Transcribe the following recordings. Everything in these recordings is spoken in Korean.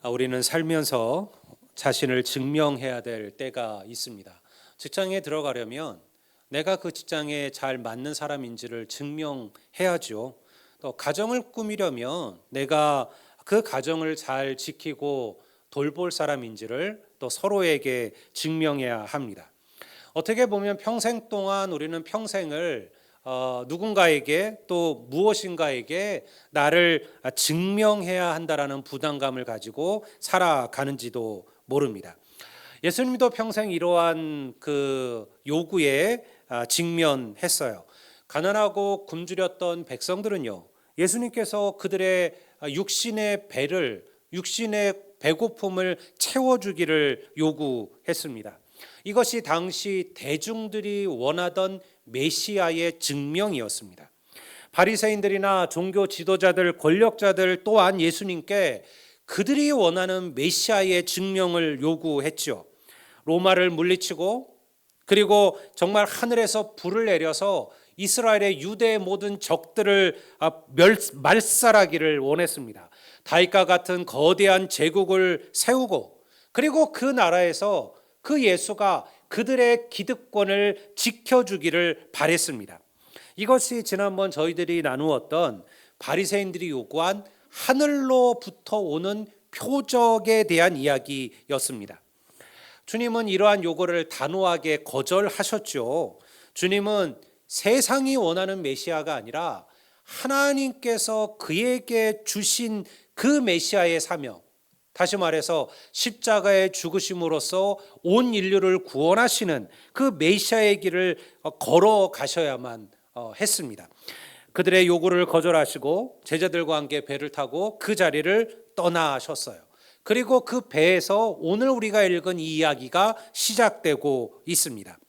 우리는 살면서 자신을 증명해야 될 때가 있습니다. 직장에 들어가려면 내가 그 직장에 잘 맞는 사람인지를 증명해야죠. 또 가정을 꾸미려면 내가 그 가정을 잘 지키고 돌볼 사람인지를 또 서로에게 증명해야 합니다. 어떻게 보면 평생 동안 우리는 평생을 누군가에게 또 무엇인가에게 나를 증명해야 한다라는 부담감을 가지고 살아가는지도 모릅니다. 예수님도 평생 이러한 그 요구에 직면했어요. 가난하고 굶주렸던 백성들은요, 예수님께서 그들의 육신의 배고픔을 채워주기를 요구했습니다. 이것이 당시 대중들이 원하던 메시아의 증명이었습니다. 바리새인들이나 종교 지도자들, 권력자들 또한 예수님께 그들이 원하는 메시아의 증명을 요구했죠. 로마를 물리치고 그리고 정말 하늘에서 불을 내려서 이스라엘의 유대의 모든 적들을 말살하기를 원했습니다. 다윗과 같은 거대한 제국을 세우고 그리고 그 나라에서 그 예수가 그들의 기득권을 지켜주기를 바랬습니다. 이것이 지난번 저희들이 나누었던 바리새인들이 요구한 하늘로부터 오는 표적에 대한 이야기였습니다. 주님은 이러한 요구를 단호하게 거절하셨죠. 주님은 세상이 원하는 메시아가 아니라 하나님께서 그에게 주신 그 메시아의 사명, 다시 말해서 십자가에 죽으심으로써 온 인류를 구원하시는 그 메시아의 길을 걸어가셔야만 했습니다. 그들의 요구를 거절하시고 제자들과 함께 배를 타고 그 자리를 떠나셨어요. 그리고 그 배에서 오늘 우리가 읽은 이 이야기가 시작되고 있습니다.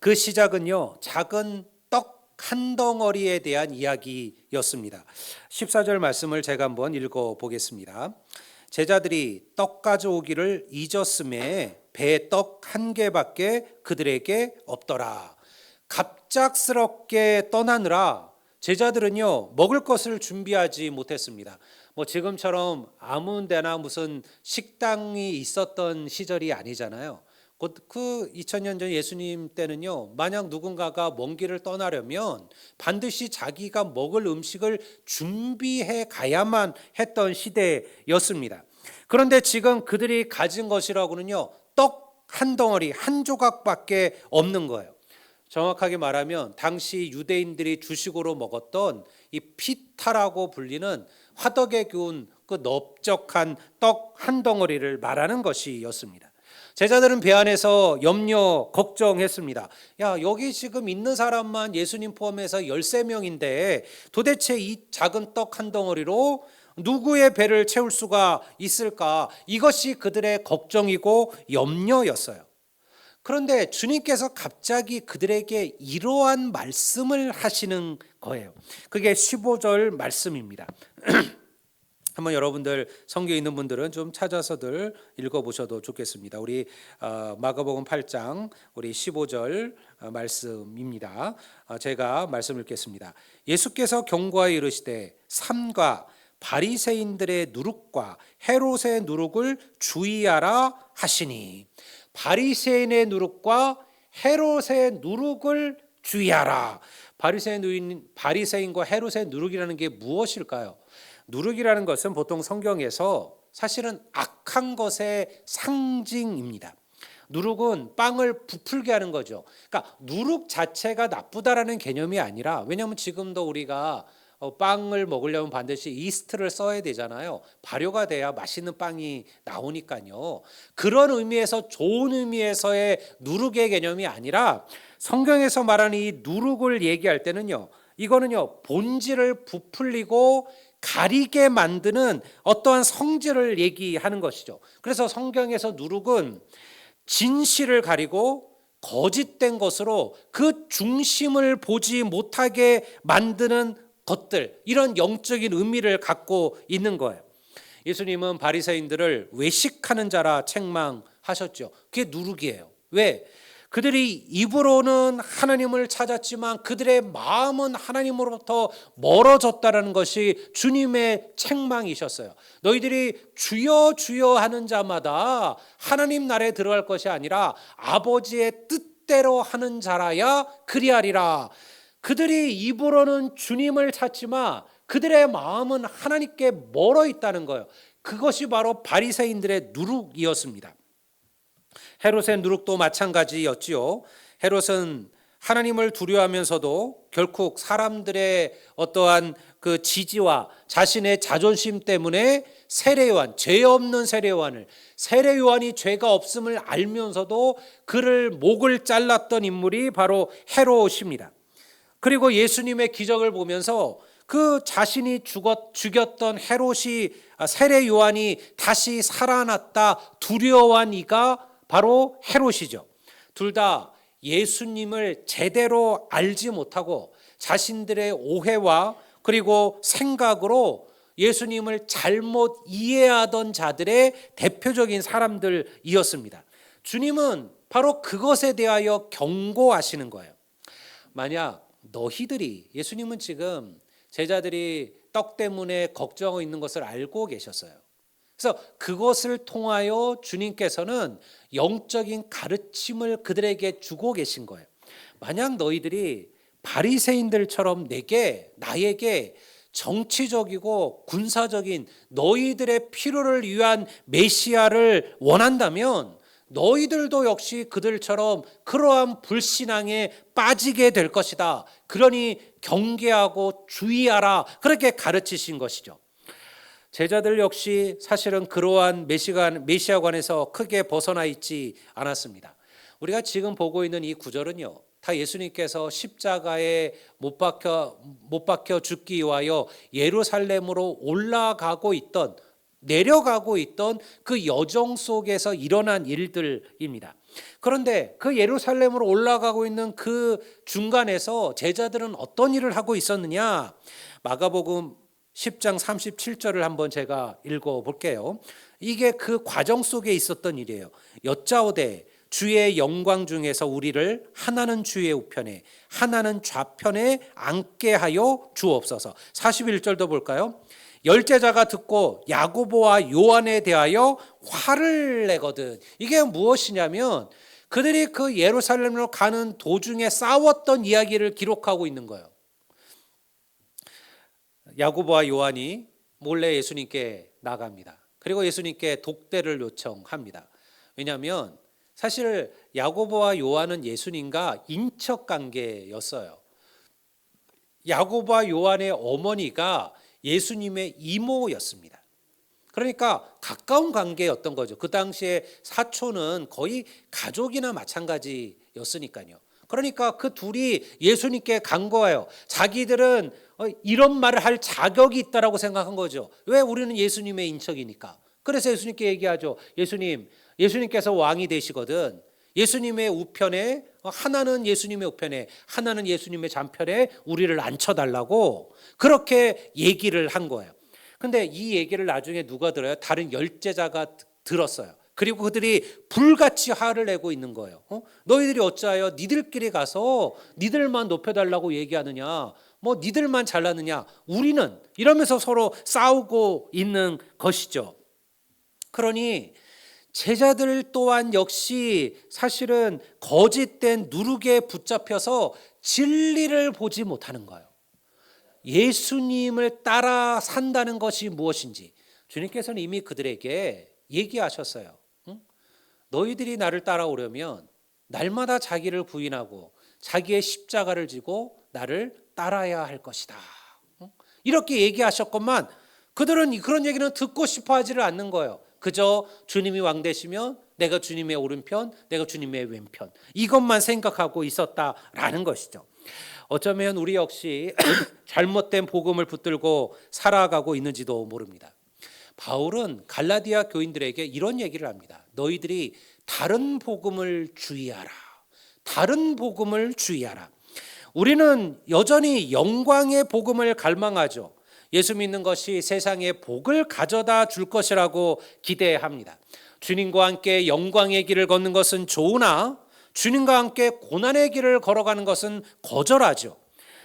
그 시작은요, 작은 떡 한 덩어리에 대한 이야기였습니다. 14절 말씀을 제가 한번 읽어보겠습니다. 제자들이 떡 가져오기를 잊었음에 배에 떡 한 개밖에 그들에게 없더라. 갑작스럽게 떠나느라 제자들은요, 먹을 것을 준비하지 못했습니다. 지금처럼 아무 데나 무슨 식당이 있었던 시절이 아니잖아요. 그 2000년 전 예수님 때는요, 만약 누군가가 먼 길을 떠나려면 반드시 자기가 먹을 음식을 준비해 가야만 했던 시대였습니다. 그런데 지금 그들이 가진 것이라고는요, 떡 한 덩어리, 한 조각밖에 없는 거예요. 정확하게 말하면 당시 유대인들이 주식으로 먹었던 이 피타라고 불리는 화덕에 구운 그 넓적한 떡 한 덩어리를 말하는 것이었습니다. 제자들은 배 안에서 염려, 걱정했습니다. 야, 여기 지금 있는 사람만 예수님 포함해서 13명인데 도대체 이 작은 떡 한 덩어리로 누구의 배를 채울 수가 있을까? 이것이 그들의 걱정이고 염려였어요. 그런데 주님께서 갑자기 그들에게 이러한 말씀을 하시는 거예요. 그게 15절 말씀입니다. 한번 여러분들 성경에 있는 분들은 좀 찾아서들 읽어보셔도 좋겠습니다. 우리 마가복음 8장 우리 15절 말씀입니다. 제가 말씀 읽겠습니다. 예수께서 경고하여 이르시되 삼가 바리새인들의 누룩과 헤롯의 누룩을 주의하라 하시니, 바리새인의 누룩과 헤롯의 누룩을 주의하라. 바리새인과 헤롯의 누룩이라는 게 무엇일까요? 누룩이라는 것은 보통 성경에서 사실은 악한 것의 상징입니다. 누룩은 빵을 부풀게 하는 거죠. 그러니까 누룩 자체가 나쁘다라는 개념이 아니라, 왜냐하면 지금도 우리가 빵을 먹으려면 반드시 이스트를 써야 되잖아요. 발효가 돼야 맛있는 빵이 나오니까요. 그런 의미에서, 좋은 의미에서의 누룩의 개념이 아니라 성경에서 말하는 이 누룩을 얘기할 때는요, 이거는요, 본질을 부풀리고 가리게 만드는 어떠한 성질을 얘기하는 것이죠. 그래서 성경에서 누룩은 진실을 가리고 거짓된 것으로 그 중심을 보지 못하게 만드는 것들, 이런 영적인 의미를 갖고 있는 거예요. 예수님은 바리새인들을 외식하는 자라 책망하셨죠. 그게 누룩이에요. 왜? 그들이 입으로는 하나님을 찾았지만 그들의 마음은 하나님으로부터 멀어졌다는 것이 주님의 책망이셨어요. 너희들이 주여 주여 하는 자마다 하나님 나라에 들어갈 것이 아니라 아버지의 뜻대로 하는 자라야 그리하리라. 그들이 입으로는 주님을 찾지만 그들의 마음은 하나님께 멀어 있다는 거예요. 그것이 바로 바리새인들의 누룩이었습니다. 헤롯의 누룩도 마찬가지였지요. 헤롯은 하나님을 두려워하면서도 결국 사람들의 어떠한 그 지지와 자신의 자존심 때문에 세례요한, 죄 없는 세례요한이 죄가 없음을 알면서도 그를 목을 잘랐던 인물이 바로 헤롯입니다. 그리고 예수님의 기적을 보면서 그 자신이 죽였던 헤롯이 세례 요한이 다시 살아났다 두려워한 이가 바로 헤롯이죠. 둘 다 예수님을 제대로 알지 못하고 자신들의 오해와 그리고 생각으로 예수님을 잘못 이해하던 자들의 대표적인 사람들이었습니다. 주님은 바로 그것에 대하여 경고하시는 거예요. 만약 너희들이, 예수님은 지금 제자들이 떡 때문에 걱정하고 있는 것을 알고 계셨어요. 그래서 그것을 통하여 주님께서는 영적인 가르침을 그들에게 주고 계신 거예요. 만약 너희들이 바리새인들처럼 나에게 정치적이고 군사적인 너희들의 필요를 위한 메시아를 원한다면 너희들도 역시 그들처럼 그러한 불신앙에 빠지게 될 것이다. 그러니 경계하고 주의하라. 그렇게 가르치신 것이죠. 제자들 역시 사실은 그러한 메시아관에서 크게 벗어나 있지 않았습니다. 우리가 지금 보고 있는 이 구절은요, 다 예수님께서 십자가에 못 박혀 죽기 위하여 예루살렘으로 내려가고 있던 그 여정 속에서 일어난 일들입니다. 그런데 그 예루살렘으로 올라가고 있는 그 중간에서 제자들은 어떤 일을 하고 있었느냐? 마가복음 10장 37절을 한번 제가 읽어볼게요. 이게 그 과정 속에 있었던 일이에요. 여짜오되 주의 영광 중에서 우리를 하나는 주의 우편에 하나는 좌편에 앉게 하여 주옵소서. 41절도 볼까요? 열제자가 듣고 야고보와 요한에 대하여 화를 내거든. 이게 무엇이냐면 그들이 그 예루살렘으로 가는 도중에 싸웠던 이야기를 기록하고 있는 거예요. 야고보와 요한이 몰래 예수님께 나갑니다. 그리고 예수님께 독대를 요청합니다. 왜냐하면 사실 야고보와 요한은 예수님과 인척 관계였어요. 야고보와 요한의 어머니가 예수님의 이모였습니다. 그러니까 가까운 관계였던 거죠. 그 당시에 사촌은 거의 가족이나 마찬가지였으니까요. 그러니까 그 둘이 예수님께 간 거예요. 자기들은 이런 말을 할 자격이 있다라고 생각한 거죠. 왜? 우리는 예수님의 인척이니까. 그래서 예수님께 얘기하죠. 예수님께서 왕이 되시거든. 예수님의 우편에 하나는 예수님의 우편에 하나는 예수님의 좌편에 우리를 앉혀달라고 그렇게 얘기를 한 거예요. 근데 이 얘기를 나중에 누가 들어요? 다른 열제자가 들었어요. 그리고 그들이 불같이 화를 내고 있는 거예요. 너희들이 어찌하여 니들끼리 가서 니들만 높여달라고 얘기하느냐, 뭐 니들만 잘나느냐, 우리는 이러면서 서로 싸우고 있는 것이죠. 그러니 제자들 또한 역시 사실은 거짓된 누룩에 붙잡혀서 진리를 보지 못하는 거예요. 예수님을 따라 산다는 것이 무엇인지 주님께서는 이미 그들에게 얘기하셨어요. 너희들이 나를 따라오려면 날마다 자기를 부인하고 자기의 십자가를 지고 나를 따라야 할 것이다. 이렇게 얘기하셨건만 그들은 그런 얘기는 듣고 싶어 하지를 않는 거예요. 그저 주님이 왕 되시면 내가 주님의 오른편, 내가 주님의 왼편, 이것만 생각하고 있었다라는 것이죠. 어쩌면 우리 역시 잘못된 복음을 붙들고 살아가고 있는지도 모릅니다. 바울은 갈라디아 교인들에게 이런 얘기를 합니다. 너희들이 다른 복음을 주의하라. 다른 복음을 주의하라. 우리는 여전히 영광의 복음을 갈망하죠. 예수 믿는 것이 세상에 복을 가져다 줄 것이라고 기대합니다. 주님과 함께 영광의 길을 걷는 것은 좋으나 주님과 함께 고난의 길을 걸어가는 것은 거절하죠.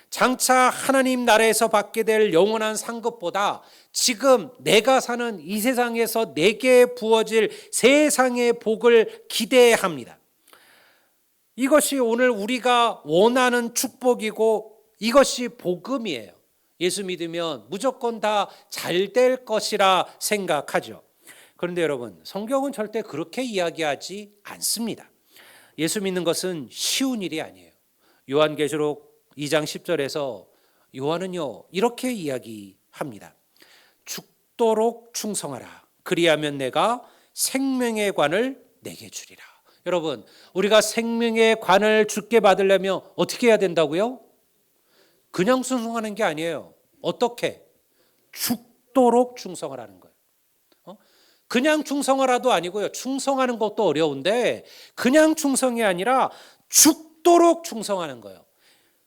장차 하나님 나라에서 받게 될 영원한 상급보다 지금 내가 사는 이 세상에서 내게 부어질 세상의 복을 기대합니다. 이것이 오늘 우리가 원하는 축복이고 이것이 복음이에요. 예수 믿으면 무조건 다 잘 될 것이라 생각하죠. 그런데 여러분, 성경은 절대 그렇게 이야기하지 않습니다. 예수 믿는 것은 쉬운 일이 아니에요. 요한계시록 2장 10절에서 요한은요 이렇게 이야기합니다. 죽도록 충성하라. 그리하면 내가 생명의 관을 내게 주리라. 여러분, 우리가 생명의 관을 주께 받으려면 어떻게 해야 된다고요? 그냥 충성하는 게 아니에요. 어떻게? 죽도록 충성을 하는 거예요. 그냥 충성하라도 아니고요. 충성하는 것도 어려운데 그냥 충성이 아니라 죽도록 충성하는 거예요.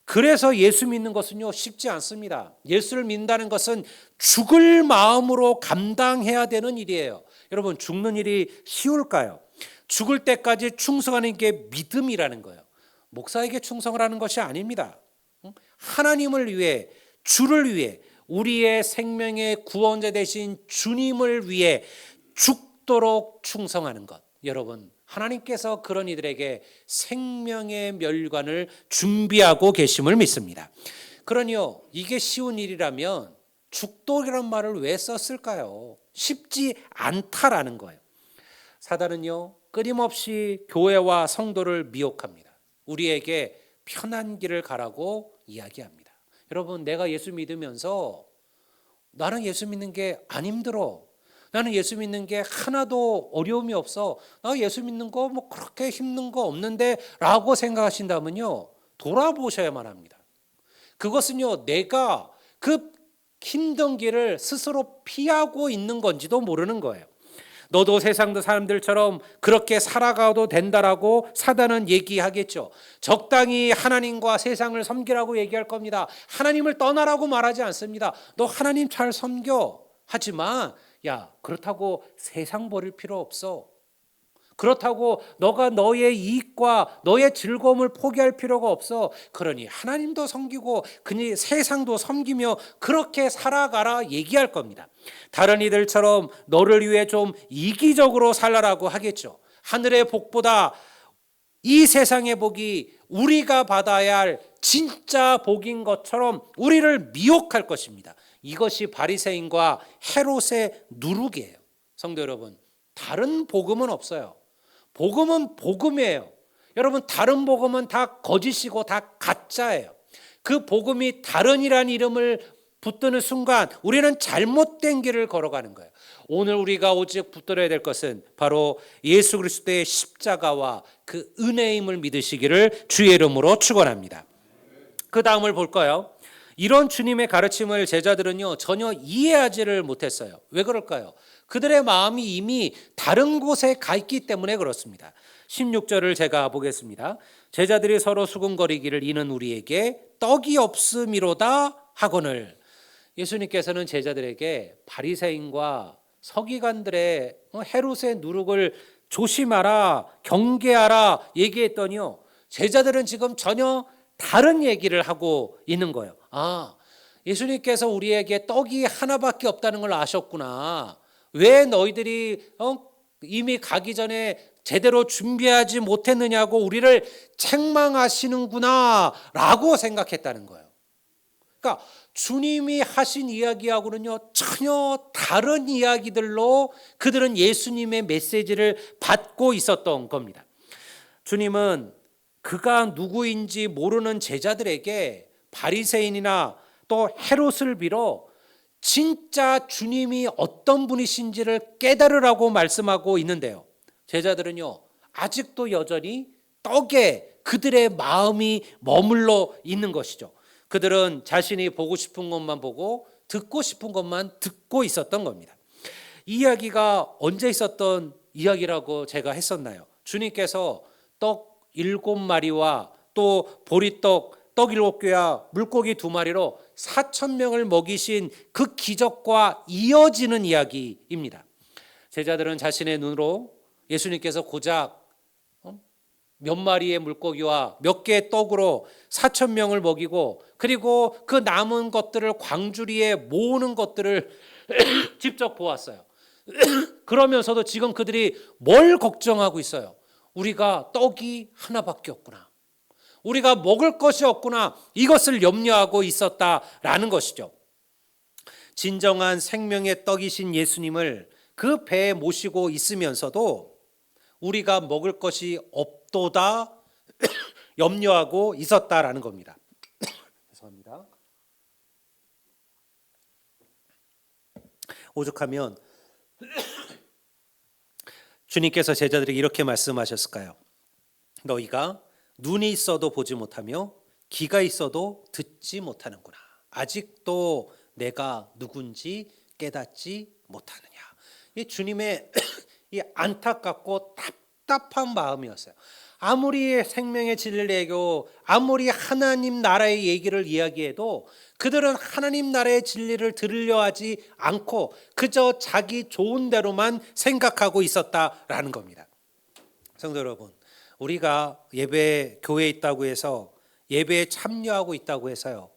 그래서 예수 믿는 것은요 쉽지 않습니다. 예수를 믿는다는 것은 죽을 마음으로 감당해야 되는 일이에요. 여러분, 죽는 일이 쉬울까요? 죽을 때까지 충성하는 게 믿음이라는 거예요. 목사에게 충성을 하는 것이 아닙니다. 하나님을 위해, 주를 위해, 우리의 생명의 구원자 되신 주님을 위해 죽도록 충성하는 것. 여러분, 하나님께서 그런 이들에게 생명의 멸관을 준비하고 계심을 믿습니다. 그러니요, 이게 쉬운 일이라면 죽도록이라는 말을 왜 썼을까요? 쉽지 않다라는 거예요. 사단은요 끊임없이 교회와 성도를 미혹합니다. 우리에게 편한 길을 가라고 이야기합니다. 여러분, 내가 예수 믿으면서 나는 예수 믿는 게 안 힘들어, 나는 예수 믿는 게 하나도 어려움이 없어, 나 예수 믿는 거 뭐 그렇게 힘든 거 없는데 라고 생각하신다면요 돌아보셔야만 합니다. 그것은요 내가 그 힘든 길을 스스로 피하고 있는 건지도 모르는 거예요. 너도 세상 사람들처럼 그렇게 살아가도 된다라고 사단은 얘기하겠죠. 적당히 하나님과 세상을 섬기라고 얘기할 겁니다. 하나님을 떠나라고 말하지 않습니다. 너 하나님 잘 섬겨. 하지만 야, 그렇다고 세상 버릴 필요 없어. 그렇다고 너가 너의 이익과 너의 즐거움을 포기할 필요가 없어. 그러니 하나님도 섬기고 그니 세상도 섬기며 그렇게 살아가라 얘기할 겁니다. 다른 이들처럼 너를 위해 좀 이기적으로 살라라고 하겠죠. 하늘의 복보다 이 세상의 복이 우리가 받아야 할 진짜 복인 것처럼 우리를 미혹할 것입니다. 이것이 바리새인과 헤롯의 누룩이에요. 성도 여러분, 다른 복음은 없어요. 복음은 복음이에요. 여러분, 다른 복음은 다 거짓이고 다 가짜예요. 그 복음이 다른이라는 이름을 붙드는 순간 우리는 잘못된 길을 걸어가는 거예요. 오늘 우리가 오직 붙들어야 될 것은 바로 예수 그리스도의 십자가와 그 은혜임을 믿으시기를 주의 이름으로 축원합니다. 그 다음을 볼까요? 이런 주님의 가르침을 제자들은요 전혀 이해하지를 못했어요. 왜 그럴까요? 그들의 마음이 이미 다른 곳에 가 있기 때문에 그렇습니다. 16절을 제가 보겠습니다. 제자들이 서로 수군거리기를 이는 우리에게 떡이 없음이로다 하거늘. 예수님께서는 제자들에게 바리새인과 서기관들의 헤롯의 누룩을 조심하라, 경계하라 얘기했더니요 제자들은 지금 전혀 다른 얘기를 하고 있는 거예요. 아, 예수님께서 우리에게 떡이 하나밖에 없다는 걸 아셨구나. 왜 너희들이 이미 가기 전에 제대로 준비하지 못했느냐고 우리를 책망하시는구나 라고 생각했다는 거예요. 그러니까 주님이 하신 이야기하고는요 전혀 다른 이야기들로 그들은 예수님의 메시지를 받고 있었던 겁니다. 주님은 그가 누구인지 모르는 제자들에게 바리새인이나 또 헤롯을 빌어 진짜 주님이 어떤 분이신지를 깨달으라고 말씀하고 있는데요. 제자들은요 아직도 여전히 떡에 그들의 마음이 머물러 있는 것이죠. 그들은 자신이 보고 싶은 것만 보고 듣고 싶은 것만 듣고 있었던 겁니다. 이 이야기가 언제 있었던 이야기라고 제가 했었나요? 주님께서 떡 7마리와 또 보리떡, 떡 7개와 물고기 2마리로 4,000명을 먹이신 그 기적과 이어지는 이야기입니다. 제자들은 자신의 눈으로 예수님께서 고작 몇 마리의 물고기와 몇 개의 떡으로 4천 명을 먹이고, 그리고 그 남은 것들을 광주리에 모으는 것들을 직접 보았어요. 그러면서도 지금 그들이 뭘 걱정하고 있어요? 우리가 떡이 하나밖에 없구나, 우리가 먹을 것이 없구나, 이것을 염려하고 있었다라는 것이죠. 진정한 생명의 떡이신 예수님을 그 배에 모시고 있으면서도 우리가 먹을 것이 없도다 염려하고 있었다라는 겁니다. 죄송합니다. 오죽하면 주님께서 제자들에게 이렇게 말씀하셨을까요? 너희가 눈이 있어도 보지 못하며 귀가 있어도 듣지 못하는구나. 아직도 내가 누군지 깨닫지 못하느냐. 이 주님의 이 안타깝고 답답한 마음이었어요. 아무리 생명의 진리를 얘기하고 아무리 하나님 나라의 얘기를 이야기해도 그들은 하나님 나라의 진리를 들으려 하지 않고 그저 자기 좋은 대로만 생각하고 있었다라는 겁니다. 성도 여러분, 우리가 예배 교회에 있다고 해서, 예배에 참여하고 있다고 해서요,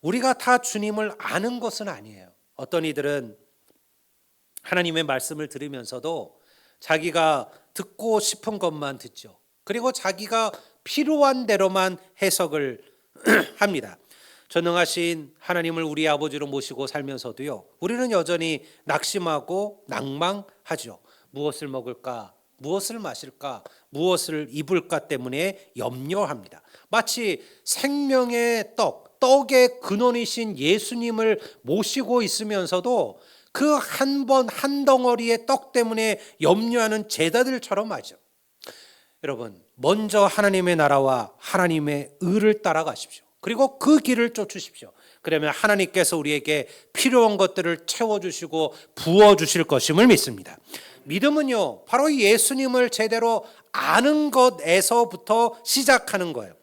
우리가 다 주님을 아는 것은 아니에요. 어떤 이들은 하나님의 말씀을 들으면서도 자기가 듣고 싶은 것만 듣죠. 그리고 자기가 필요한 대로만 해석을 합니다. 전능하신 하나님을 우리 아버지로 모시고 살면서도요, 우리는 여전히 낙심하고 낭망하죠. 무엇을 먹을까, 무엇을 마실까, 무엇을 입을까 때문에 염려합니다. 마치 생명의 떡의 근원이신 예수님을 모시고 있으면서도 그 한 번 한 덩어리의 떡 때문에 염려하는 제자들처럼 하죠. 여러분, 먼저 하나님의 나라와 하나님의 의를 따라가십시오. 그리고 그 길을 쫓으십시오. 그러면 하나님께서 우리에게 필요한 것들을 채워주시고 부어주실 것임을 믿습니다. 믿음은요, 바로 예수님을 제대로 아는 것에서부터 시작하는 거예요.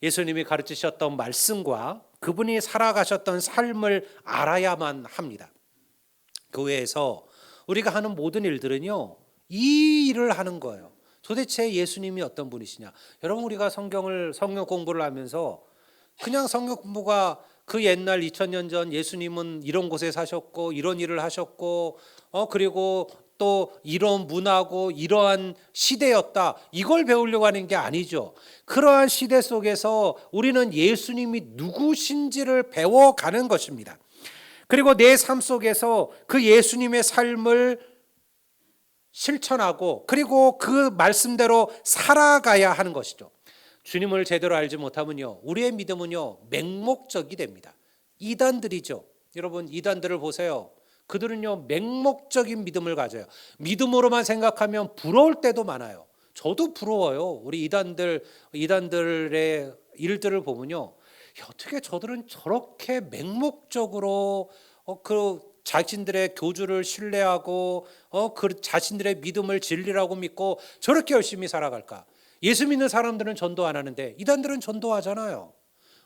예수님이 가르치셨던 말씀과 그분이 살아가셨던 삶을 알아야만 합니다. 교회에서 우리가 하는 모든 일들은요, 이 일을 하는 거예요. 도대체 예수님이 어떤 분이시냐? 여러분, 우리가 성경 공부를 하면서 그냥 성경 공부가 그 옛날 2000년 전 예수님은 이런 곳에 사셨고 이런 일을 하셨고 그리고 또 이런 문화고 이러한 시대였다, 이걸 배우려고 하는 게 아니죠. 그러한 시대 속에서 우리는 예수님이 누구신지를 배워가는 것입니다. 그리고 내 삶 속에서 그 예수님의 삶을 실천하고 그리고 그 말씀대로 살아가야 하는 것이죠. 주님을 제대로 알지 못하면요, 우리의 믿음은요, 맹목적이 됩니다. 이단들이죠. 여러분, 이단들을 보세요. 그들은요, 맹목적인 믿음을 가져요. 믿음으로만 생각하면 부러울 때도 많아요. 저도 부러워요. 우리 이단들의 일들을 보면요, 어떻게 저들은 저렇게 맹목적으로 그 자신들의 교주를 신뢰하고 그 자신들의 믿음을 진리라고 믿고 저렇게 열심히 살아갈까? 예수 믿는 사람들은 전도 안 하는데 이단들은 전도하잖아요.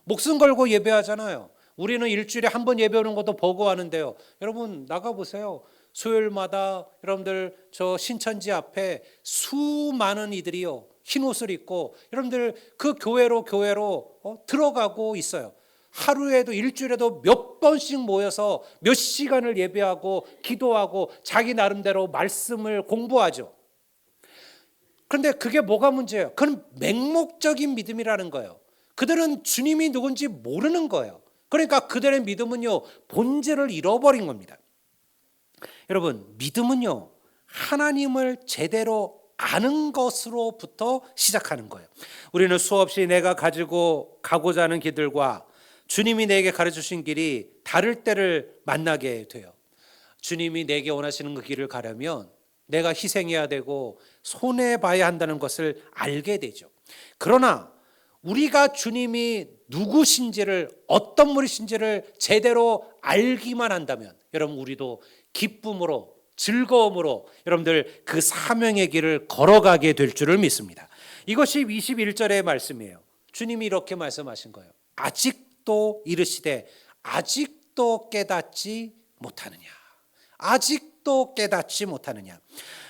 목숨 걸고 예배하잖아요. 우리는 일주일에 한 번 예배 오는 것도 버거워하는데요. 여러분, 나가보세요. 수요일마다 여러분들 저 신천지 앞에 수많은 이들이요, 흰 옷을 입고 여러분들 그 교회로 들어가고 있어요. 하루에도 일주일에도 몇 번씩 모여서 몇 시간을 예배하고 기도하고 자기 나름대로 말씀을 공부하죠. 그런데 그게 뭐가 문제예요? 그건 맹목적인 믿음이라는 거예요. 그들은 주님이 누군지 모르는 거예요. 그러니까 그들의 믿음은요, 본질을 잃어버린 겁니다. 여러분, 믿음은요, 하나님을 제대로 아는 것으로부터 시작하는 거예요. 우리는 수없이 내가 가지고 가고자 하는 길들과 주님이 내게 가르쳐주신 길이 다를 때를 만나게 돼요. 주님이 내게 원하시는 그 길을 가려면 내가 희생해야 되고 손해봐야 한다는 것을 알게 되죠. 그러나 우리가 주님이 누구신지를, 어떤 분이신지를 제대로 알기만 한다면 여러분, 우리도 기쁨으로 즐거움으로 여러분들 그 사명의 길을 걸어가게 될 줄을 믿습니다. 이것이 21절의 말씀이에요. 주님이 이렇게 말씀하신 거예요. 아직도 이르시되 아직도 깨닫지 못하느냐. 아직도 깨닫지 못하느냐.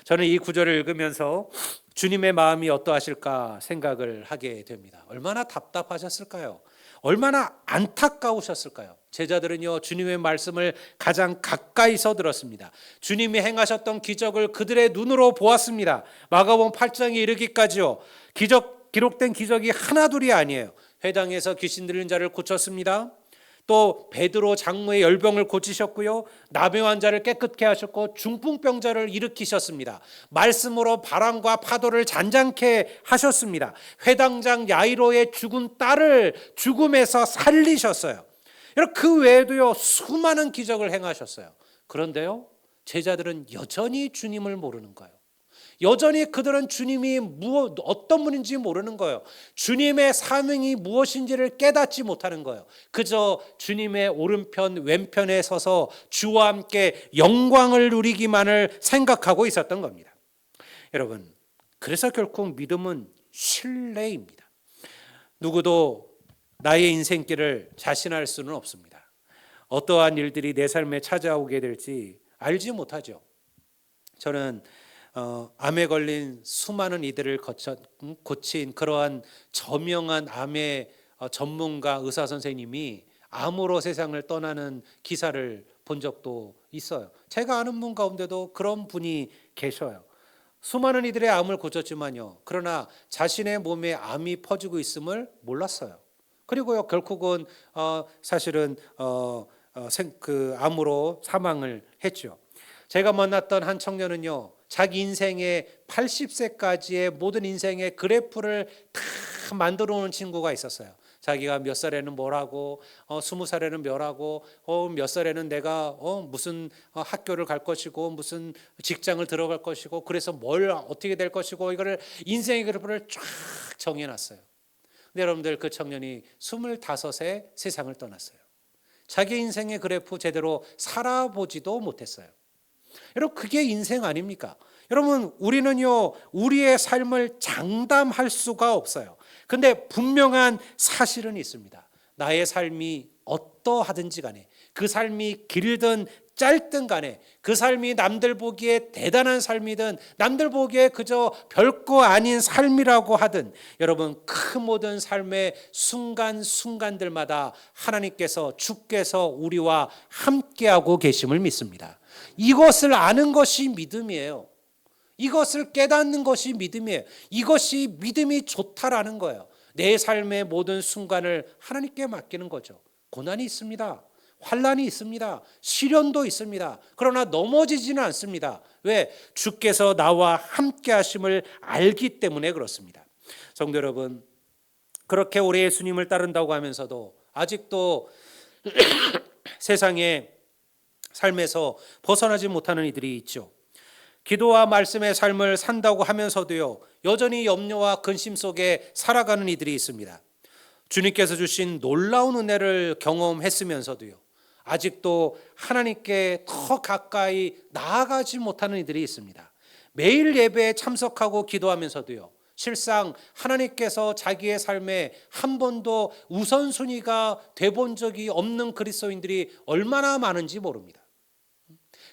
저는 이 구절을 읽으면서 주님의 마음이 어떠하실까 생각을 하게 됩니다. 얼마나 답답하셨을까요? 얼마나 안타까우셨을까요? 제자들은요, 주님의 말씀을 가장 가까이서 들었습니다. 주님이 행하셨던 기적을 그들의 눈으로 보았습니다. 마가복음 8장에 이르기까지요, 기록된 기적이 하나둘이 아니에요. 회당에서 귀신 들린 자를 고쳤습니다. 또 베드로 장로의 열병을 고치셨고요, 나병 환자를 깨끗게 하셨고 중풍병자를 일으키셨습니다. 말씀으로 바람과 파도를 잔잔케 하셨습니다. 회당장 야이로의 죽은 딸을 죽음에서 살리셨어요. 여러분, 그 외에도요, 수많은 기적을 행하셨어요. 그런데요, 제자들은 여전히 주님을 모르는 거예요. 여전히 그들은 주님이 어떤 분인지 모르는 거예요. 주님의 사명이 무엇인지를 깨닫지 못하는 거예요. 그저 주님의 오른편 왼편에 서서 주와 함께 영광을 누리기만을 생각하고 있었던 겁니다. 여러분, 그래서 결국 믿음은 신뢰입니다. 누구도 나의 인생길을 자신할 수는 없습니다. 어떠한 일들이 내 삶에 찾아오게 될지 알지 못하죠. 저는 암에 걸린 수많은 이들을 고친 그러한 저명한 암의 전문가 의사 선생님이 암으로 세상을 떠나는 기사를 본 적도 있어요. 제가 아는 분 가운데도 그런 분이 계셔요. 수많은 이들의 암을 고쳤지만요, 그러나 자신의 몸에 암이 퍼지고 있음을 몰랐어요. 그리고요, 결국은 사실은 그 암으로 사망을 했죠. 제가 만났던 한 청년은요, 자기 인생의 80세까지의 모든 인생의 그래프를 다 만들어 놓은 친구가 있었어요. 자기가 몇 살에는 뭘 하고, 20살에는 뭘 하고, 몇 살에는 내가 무슨 학교를 갈 것이고, 무슨 직장을 들어갈 것이고, 그래서 뭘 어떻게 될 것이고, 이거를 인생의 그래프를 쫙 정해놨어요. 근데 여러분들, 그 청년이 25세 세상을 떠났어요. 자기 인생의 그래프 제대로 살아보지도 못했어요. 여러분, 그게 인생 아닙니까? 여러분, 우리는요, 우리의 삶을 장담할 수가 없어요. 근데 분명한 사실은 있습니다. 나의 삶이 어떠하든지 간에, 그 삶이 길든 짧든 간에, 그 삶이 남들 보기에 대단한 삶이든 남들 보기에 그저 별거 아닌 삶이라고 하든, 여러분, 그 모든 삶의 순간순간들마다 하나님께서, 주께서 우리와 함께하고 계심을 믿습니다. 이것을 아는 것이 믿음이에요. 이것을 깨닫는 것이 믿음이에요. 이것이 믿음이 좋다라는 거예요. 내 삶의 모든 순간을 하나님께 맡기는 거죠. 고난이 있습니다. 환난이 있습니다. 시련도 있습니다. 그러나 넘어지지는 않습니다. 왜? 주께서 나와 함께 하심을 알기 때문에 그렇습니다. 성도 여러분, 그렇게 우리 예수님을 따른다고 하면서도 아직도 세상의 삶에서 벗어나지 못하는 이들이 있죠. 기도와 말씀의 삶을 산다고 하면서도요, 여전히 염려와 근심 속에 살아가는 이들이 있습니다. 주님께서 주신 놀라운 은혜를 경험했으면서도요, 아직도 하나님께 더 가까이 나아가지 못하는 이들이 있습니다. 매일 예배에 참석하고 기도하면서도요, 실상 하나님께서 자기의 삶에 한 번도 우선순위가 돼본 적이 없는 그리스도인들이 얼마나 많은지 모릅니다.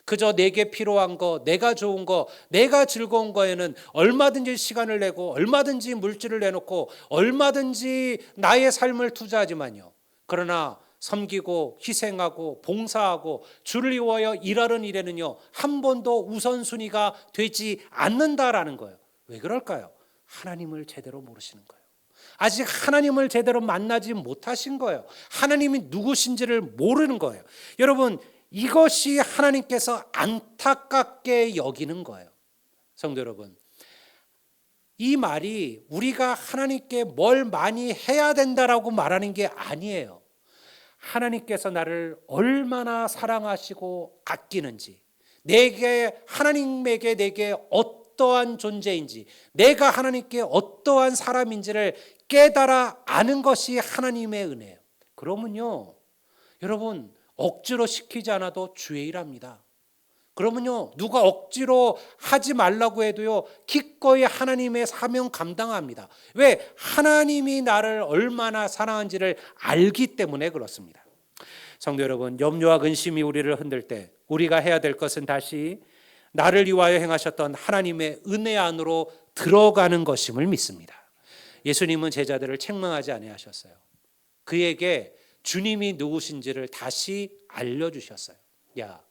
그저 내게 필요한 거, 내가 좋은 거, 내가 즐거운 거에는 얼마든지 시간을 내고 얼마든지 물질을 내놓고 얼마든지 나의 삶을 투자하지만요, 그러나 섬기고 희생하고 봉사하고 주를 위하여 일하는 일에는요, 한 번도 우선순위가 되지 않는다라는 거예요. 왜 그럴까요? 하나님을 제대로 모르시는 거예요. 아직 하나님을 제대로 만나지 못하신 거예요. 하나님이 누구신지를 모르는 거예요. 여러분, 이것이 하나님께서 안타깝게 여기는 거예요. 성도 여러분, 이 말이 우리가 하나님께 뭘 많이 해야 된다라고 말하는 게 아니에요. 하나님께서 나를 얼마나 사랑하시고 아끼는지, 하나님에게 내게 어떠한 존재인지, 내가 하나님께 어떠한 사람인지를 깨달아 아는 것이 하나님의 은혜예요. 그러면요, 여러분, 억지로 시키지 않아도 주의 일합니다. 그러면요, 누가 억지로 하지 말라고 해도요, 기꺼이 하나님의 사명 감당합니다. 왜? 하나님이 나를 얼마나 사랑한지를 알기 때문에 그렇습니다. 성도 여러분, 염려와 근심이 우리를 흔들 때 우리가 해야 될 것은 다시 나를 위하여 행하셨던 하나님의 은혜 안으로 들어가는 것임을 믿습니다. 예수님은 제자들을 책망하지 아니하셨어요. 그에게 주님이 누구신지를 다시 알려주셨어요. 야,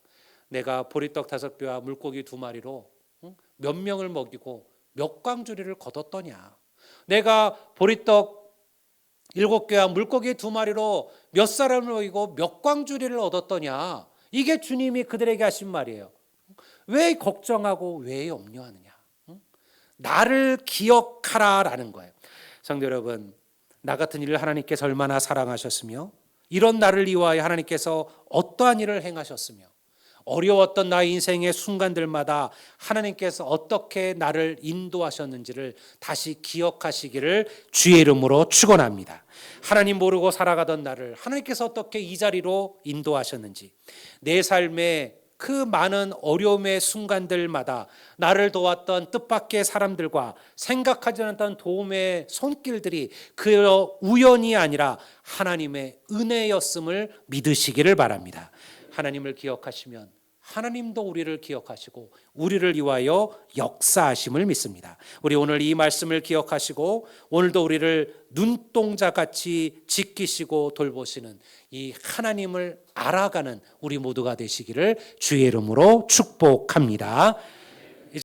내가 보리떡 5개와 물고기 2마리로 몇 명을 먹이고 몇 광주리를 거뒀더냐. 내가 보리떡 7개와 물고기 2마리로 몇 사람을 먹이고 몇 광주리를 얻었더냐. 이게 주님이 그들에게 하신 말이에요. 왜 걱정하고 왜 염려하느냐. 나를 기억하라라는 거예요. 성도 여러분, 나 같은 일을 하나님께서 얼마나 사랑하셨으며 이런 나를 위하여 하나님께서 어떠한 일을 행하셨으며 어려웠던 나의 인생의 순간들마다 하나님께서 어떻게 나를 인도하셨는지를 다시 기억하시기를 주의 이름으로 축원합니다. 하나님 모르고 살아가던 나를 하나님께서 어떻게 이 자리로 인도하셨는지, 내 삶의 그 많은 어려움의 순간들마다 나를 도왔던 뜻밖의 사람들과 생각하지 않았던 도움의 손길들이 그 우연이 아니라 하나님의 은혜였음을 믿으시기를 바랍니다. 하나님을 기억하시면 하나님도 우리를 기억하시고 우리를 위하여 역사하심을 믿습니다. 우리 오늘 이 말씀을 기억하시고 오늘도 우리를 눈동자같이 지키시고 돌보시는 이 하나님을 알아가는 우리 모두가 되시기를 주의 이름으로 축복합니다.